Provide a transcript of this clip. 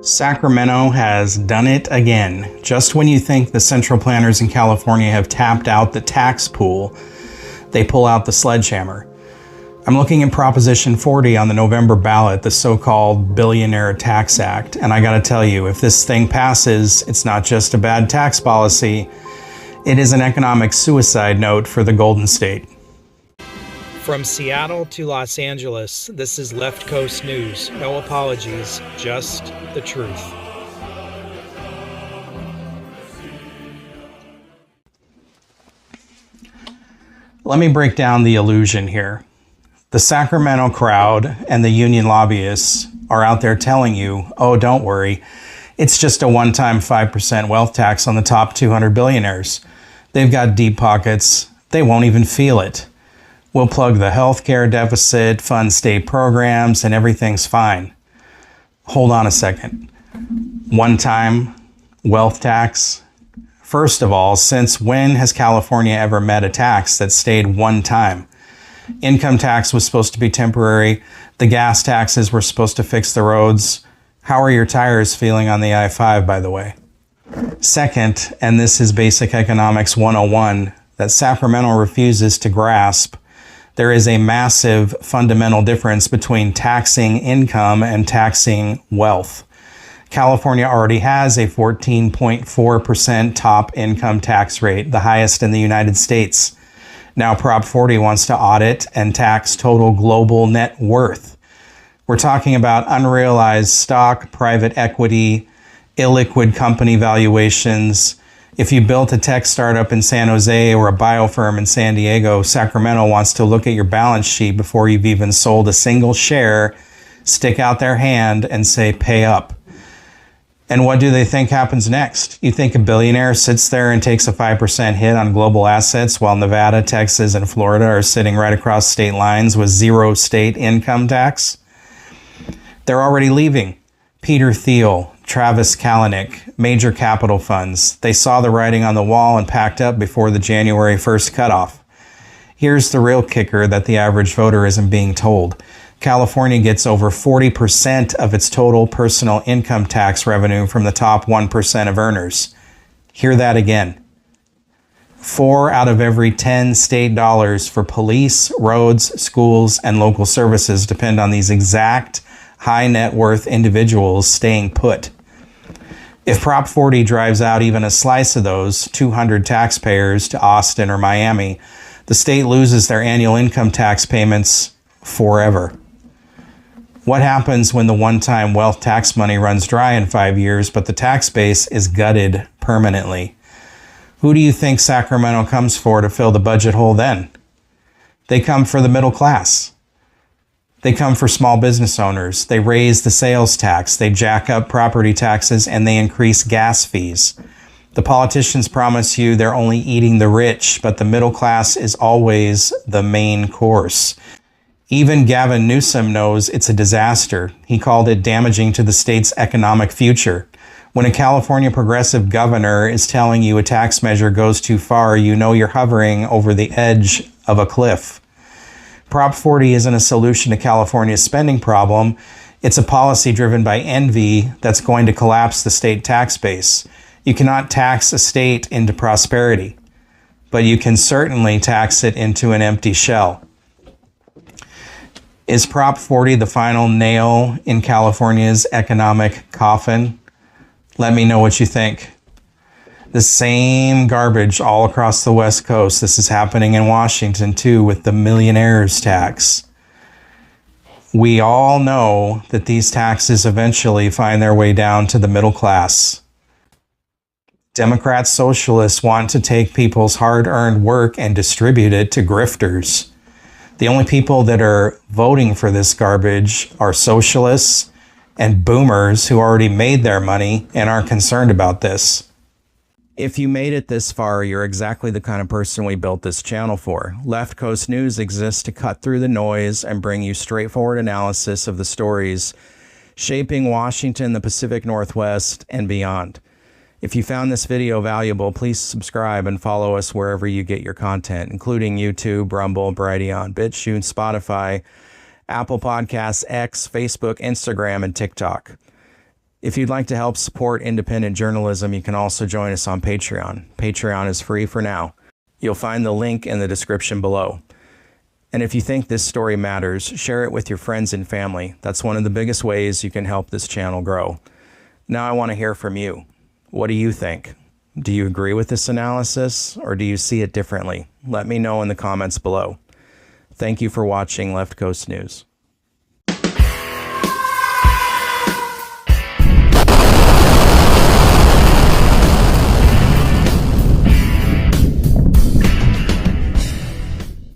Sacramento has done it again. Just when you think the central planners in California have tapped out the tax pool, they pull out the sledgehammer. I'm looking at Proposition 40 on the November ballot, the so-called Billionaire Tax Act, and I gotta tell you, if this thing passes, it's not just a bad tax policy, it is an economic suicide note for the Golden State. From Seattle to Los Angeles, this is Left Coast News. No apologies, just the truth. Let me break down the illusion here. The Sacramento crowd and the union lobbyists are out there telling you, oh, don't worry, it's just a one-time 5% wealth tax on the top 200 billionaires. They've got deep pockets. They won't even feel it. We'll plug the healthcare deficit, fund state programs, and everything's fine. Hold on a second. One-time wealth tax? First of all, since when has California ever met a tax that stayed one time? Income tax was supposed to be temporary. The gas taxes were supposed to fix the roads. How are your tires feeling on the I-5, by the way? Second, and this is Basic Economics 101, that Sacramento refuses to grasp, there is a massive fundamental difference between taxing income and taxing wealth. California already has a 14.4% top income tax rate, the highest in the United States. Now Prop 40 wants to audit and tax total global net worth. We're talking about unrealized stock, private equity, illiquid company valuations. If you built a tech startup in San Jose or a biofirm in San Diego, Sacramento wants to look at your balance sheet before you've even sold a single share, stick out their hand and say, pay up. And what do they think happens next? You think a billionaire sits there and takes a 5% hit on global assets while Nevada, Texas, and Florida are sitting right across state lines with zero state income tax? They're already leaving. Peter Thiel, Travis Kalanick, major capital funds. They saw the writing on the wall and packed up before the January 1st cutoff. Here's the real kicker that the average voter isn't being told. California gets over 40% of its total personal income tax revenue from the top 1% of earners. Hear that again. 4 out of every 10 state dollars for police, roads, schools, and local services depend on these exact high net worth individuals staying put. If Prop 40 drives out even a slice of those 200 taxpayers to Austin or Miami, the state loses their annual income tax payments forever. What happens when the one-time wealth tax money runs dry in 5 years, but the tax base is gutted permanently? Who do you think Sacramento comes for to fill the budget hole then? They come for the middle class. They come for small business owners. They raise the sales tax. They jack up property taxes and they increase gas fees. The politicians promise you they're only eating the rich, but the middle class is always the main course. Even Gavin Newsom knows it's a disaster. He called it damaging to the state's economic future. When a California progressive governor is telling you a tax measure goes too far, you know you're hovering over the edge of a cliff. Prop 40 isn't a solution to California's spending problem. It's a policy driven by envy that's going to collapse the state tax base. You cannot tax a state into prosperity, but you can certainly tax it into an empty shell. Is Prop 40 the final nail in California's economic coffin? Let me know what you think. The same garbage all across the West Coast. This is happening in Washington too with the millionaires tax. We all know that these taxes eventually find their way down to the middle class. Democrats, socialists want to take people's hard-earned work and distribute it to grifters. The only people that are voting for this garbage are socialists and boomers who already made their money and aren't concerned about this. If you made it this far, you're exactly the kind of person we built this channel for. Left Coast News exists to cut through the noise and bring you straightforward analysis of the stories shaping Washington, the Pacific Northwest, and beyond. If you found this video valuable, please subscribe and follow us wherever you get your content, including YouTube, Rumble, Brighteon, BitChute, Spotify, Apple Podcasts, X, Facebook, Instagram, and TikTok. If you'd like to help support independent journalism, you can also join us on Patreon. Patreon is free for now. You'll find the link in the description below. And if you think this story matters, share it with your friends and family. That's one of the biggest ways you can help this channel grow. Now I want to hear from you. What do you think? Do you agree with this analysis, or do you see it differently? Let me know in the comments below. Thank you for watching Left Coast News.